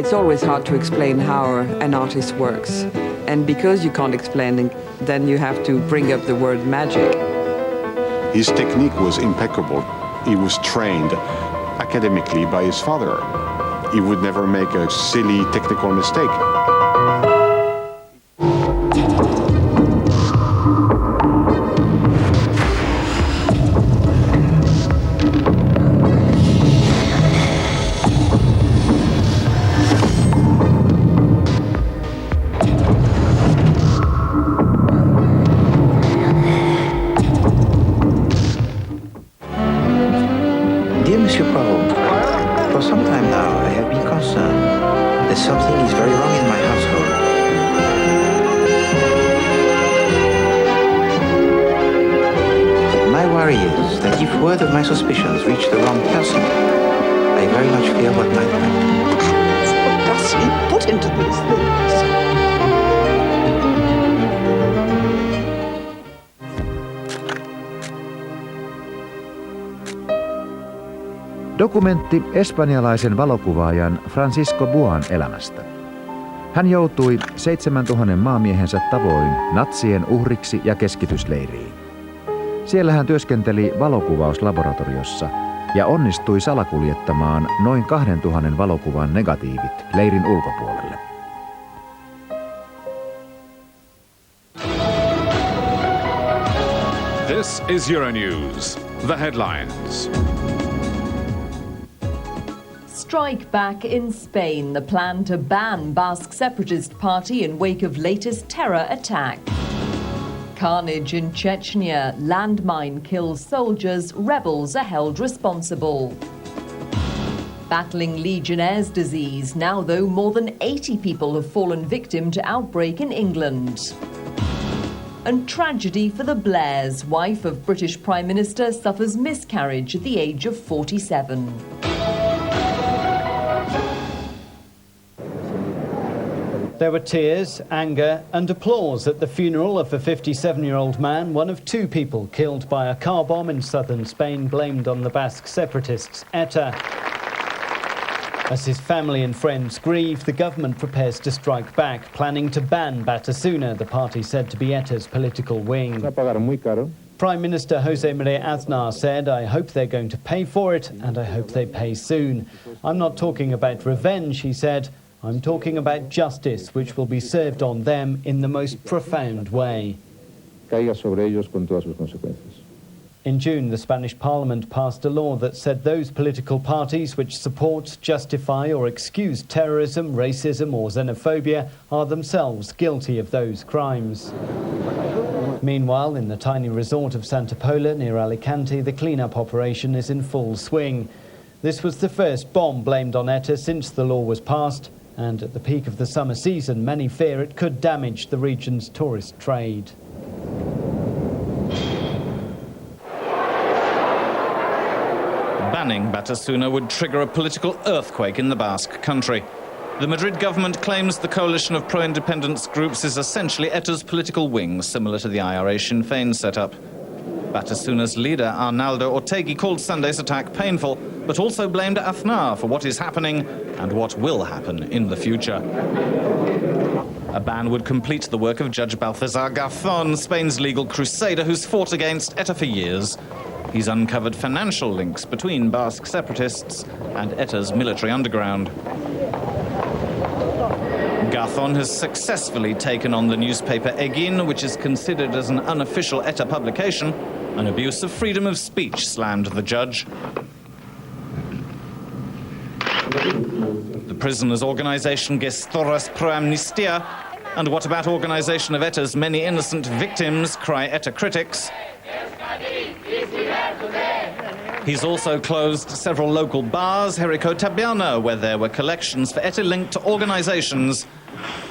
It's always hard to explain how an artist works. And because you can't explain it, then you have to bring up the word magic. His technique was impeccable. He was trained academically by his father. He would never make a silly technical mistake. For some time now, I have been concerned that something is very wrong in my household. But my worry is that if word of my suspicions reach the wrong person, I very much fear what might happen. What does he put into these things? Dokumentti espanjalaisen valokuvaajan Francisco Buan elämästä. Hän joutui 7000 maamiehensä tavoin natsien uhriksi ja keskitysleiriin. Siellä hän työskenteli valokuvauslaboratoriossa ja onnistui salakuljettamaan noin 2000 valokuvan negatiivit leirin ulkopuolelle. This is Euronews. The headlines. Strike back in Spain, the plan to ban Basque separatist party in wake of latest terror attack. Carnage in Chechnya, landmine kills soldiers, rebels are held responsible. Battling Legionnaire's disease, now though more than 80 people have fallen victim to outbreak in England. And tragedy for the Blairs, wife of British Prime Minister suffers miscarriage at the age of 47. There were tears, anger and applause at the funeral of a 57-year-old man, one of two people killed by a car bomb in southern Spain blamed on the Basque separatists ETA. As his family and friends grieve, the government prepares to strike back, planning to ban Batasuna, the party said to be ETA's political wing. Prime Minister José María Aznar said, "I hope they're going to pay for it, and I hope they pay soon. I'm not talking about revenge," he said. "I'm talking about justice, which will be served on them in the most profound way." In June, the Spanish Parliament passed a law that said those political parties which support, justify or excuse terrorism, racism or xenophobia are themselves guilty of those crimes. Meanwhile, in the tiny resort of Santa Pola near Alicante, the clean-up operation is in full swing. This was the first bomb blamed on ETA since the law was passed, and at the peak of the summer season, many fear it could damage the region's tourist trade. Banning Batasuna would trigger a political earthquake in the Basque country. The Madrid government claims the coalition of pro-independence groups is essentially ETA's political wing, similar to the IRA Sinn Féin setup. Batasuna's leader, Arnaldo Otegi, called Sunday's attack painful, but also blamed Aznar for what is happening and what will happen in the future. A ban would complete the work of Judge Balthazar Garzón, Spain's legal crusader who's fought against ETA for years. He's uncovered financial links between Basque separatists and ETA's military underground. Garzón has successfully taken on the newspaper Egin, which is considered as an unofficial ETA publication. An abuse of freedom of speech, slammed the judge. The prisoners' organisation Gestoras Pro Amnistia. And what about organisation of ETA's many innocent victims, cry ETA critics. He's also closed several local bars, Jericho Taberna, where there were collections for ETA-linked organisations.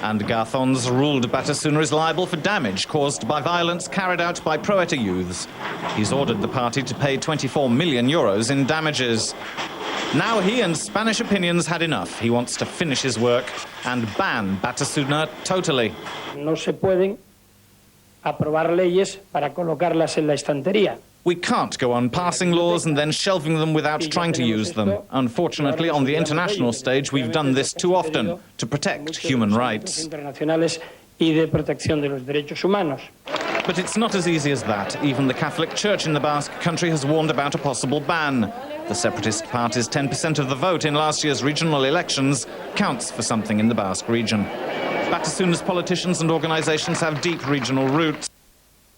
And Garzón's ruled Batasuna is liable for damage caused by violence carried out by pro-ETA youths. He's ordered the party to pay 24 million euros in damages. Now he and Spanish opinions had enough. He wants to finish his work and ban Batasuna totally. No se pueden aprobar leyes para colocarlas en la estantería. We can't go on passing laws and then shelving them without trying to use them. Unfortunately, on the international stage, we've done this too often to protect human rights. But it's not as easy as that. Even the Catholic Church in the Basque Country has warned about a possible ban. The separatist party's 10% of the vote in last year's regional elections counts for something in the Basque region. But as soon as politicians and organisations have deep regional roots,